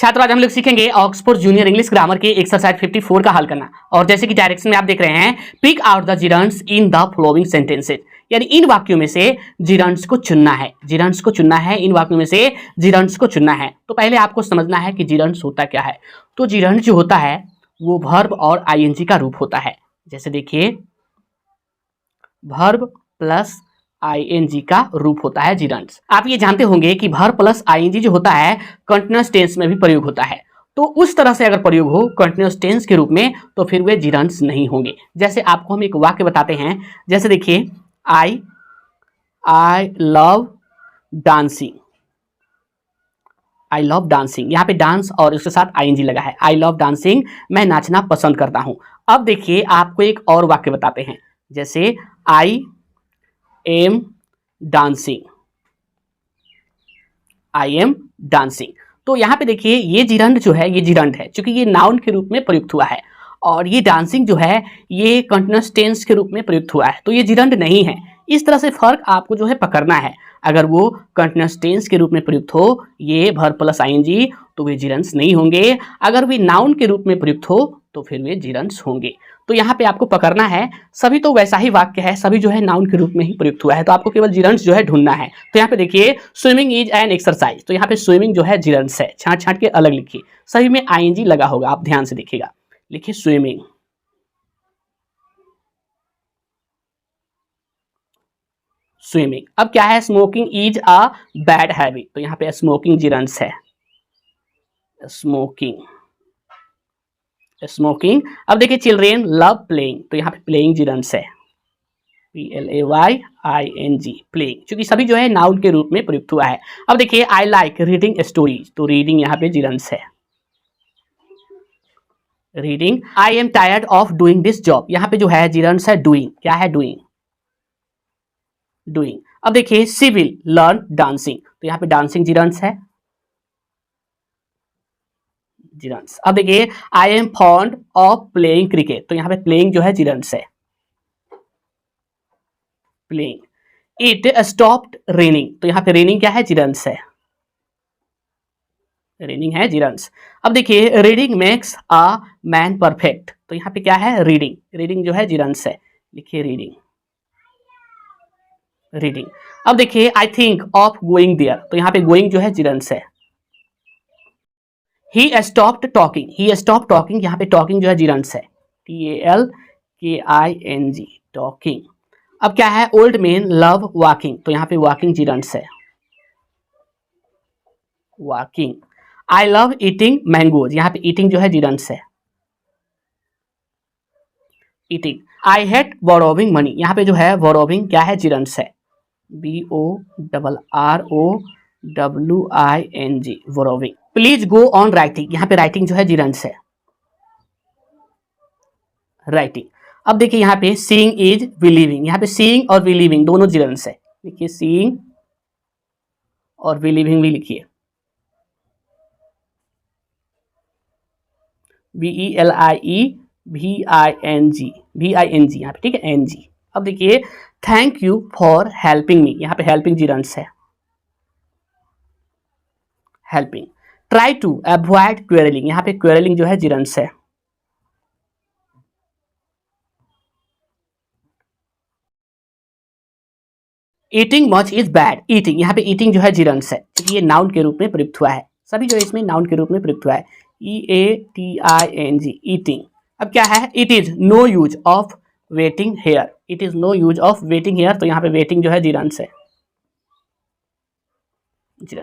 छात्रों आज हम लोग सीखेंगे ऑक्सफोर्ड जूनियर इंग्लिश ग्रामर के एक्सरसाइज 54 का हल करना। और जैसे कि डायरेक्शन में आप देख रहे हैं, pick out the gerunds in the following sentences, यानी इन वाक्यों में से जिरंड्स को चुनना है। जिरंड्स को चुनना है, इन वाक्यों में से जिरंड्स को चुनना है। तो पहले आपको समझना है कि जिरंड्स होता क्या है। तो जिरंड जो होता है वो वर्ब और आईएनजी का रूप होता है। जैसे देखिए, वर्ब प्लस आईएनजी का रूप होता है जिरंड्स। आप ये जानते होंगे कि वर्ब प्लस आईएनजी जो होता है कंटीन्यूअस टेंस में भी प्रयोग होता है। तो उस तरह से अगर प्रयोग हो कंटीन्यूअस टेंस के रूप में तो फिर वे जिरंड्स नहीं होंगे। जैसे आपको हम एक वाक्य बताते हैं, जैसे देखिए, I love dancing. I love dancing, यहाँ पे डांस और उसके साथ आईएनजी लगा है। आई लव डांसिंग, मैं नाचना पसंद करता हूं। अब देखिए आपको एक और वाक्य बताते हैं, जैसे I am dancing. I am dancing, तो यहां पे देखिए ये जिरंड जो है ये जिरंड है, क्योंकि ये नाउन के रूप में प्रयुक्त हुआ है। और ये डांसिंग जो है ये कंटीन्यूअस टेंस के रूप में प्रयुक्त हुआ है, तो ये जिरंड नहीं है। इस तरह से फर्क आपको जो है पकड़ना है। अगर वो कंटीन्यूअस टेंस के रूप में प्रयुक्त हो, ये वर्ब प्लस आईएनजी, तो वे जिरंड्स नहीं होंगे। अगर वे नाउन के रूप में प्रयुक्त हो तो फिर वे जिरंड्स होंगे। तो यहाँ पे आपको पकड़ना है, सभी तो वैसा ही वाक्य है, सभी जो है नाउन के रूप में ही प्रयुक्त हुआ है, तो आपको केवल जिरंड्स जो है ढूंढना है। तो यहाँ पे देखिए, स्विमिंग इज एन एक्सरसाइज, तो यहाँ पे स्विमिंग जो है जिरंड्स है। छांट छांट के अलग लिखिए, सभी में आईएनजी लगा होगा, आप ध्यान से देखिएगा। लिखिए स्विमिंग। स्विमिंग। अब क्या है, smoking is a bad habit, तो यहाँ पे स्मोकिंग जिरंड्स है। Smoking, smoking. अब देखिए, चिल्ड्रेन लव प्लेइंग, तो यहाँ पे प्लेइंग जिरंड्स है। PLAYING, प्लेइंग, क्योंकि सभी जो है नाउन के रूप में प्रयुक्त हुआ है। अब देखिए, आई लाइक रीडिंग स्टोरीज, तो रीडिंग यहाँ पे जिरंड्स है। Reading. I am tired of doing this job, यहाँ पे जो है जिरंड्स है डूइंग। क्या है, डूइंग। डूइंग। अब देखिए, शी विल लर्न डांसिंग, तो यहाँ पे डांसिंग जिरंड्स है। जिरंड्स। अब देखिए, I am fond of playing cricket, तो यहाँ पे प्लेइंग जो है जिरंड्स है। प्लेइंग। इट स्टॉप्ड रेनिंग, तो यहाँ पे रेनिंग क्या है, जिरंड्स है। रेनिंग है जिरंड्स। अब देखिए, reading makes a man perfect, तो यहाँ पे क्या है, रीडिंग। रीडिंग जो है जिरंड्स है। लिखिए रीडिंग। रीडिंग। अब देखिए, I think of going there, तो यहाँ पे गोइंग जो है जिरंड्स है। He stopped talking, he stop talking, यहाँ पे टॉकिंग जो है जिरंड्स है। TALKING, talking. अब क्या है, ओल्ड मैन लव वॉकिंग, तो यहाँ पे वॉकिंग जिरंड्स है। Walking. I love eating mangoes, यहाँ पे ईटिंग जो है जिरंड्स है। Eating. I hate borrowing money, यहाँ पे जो है बोरोविंग क्या है, जिरंड्स है। BORROWING, borrowing. Please go on writing, यहाँ पे राइटिंग जो है जिरंड्स है। राइटिंग। अब देखिए यहाँ पे सीइंग इज बिलीविंग, यहाँ पे सीइंग और बिलीविंग दोनों जिरंड्स है। लिखिए सीइंग और बिलीविंग भी लिखिए। BELIEVING यहाँ पे, ठीक है, NG। अब देखिए, thank you for helping me, यहाँ पे हेल्पिंग जिरंड्स है। Helping. Try to avoid quarrelling, यहाँ पे क्वेरलिंग जो है जिरंड्स है। Eating much is bad, eating, यहाँ पे ईटिंग जो है जिरंड्स है, क्योंकि ये नाउन के रूप में प्रयुक्त हुआ है। सभी जो है इसमें नाउन के रूप में प्रयुक्त हुआ है। EATING, eating. अब क्या है, it is no use of waiting here, it is no use of waiting here, तो यहाँ पे वेटिंग जो है जिरंड्स है। जिरंड्स।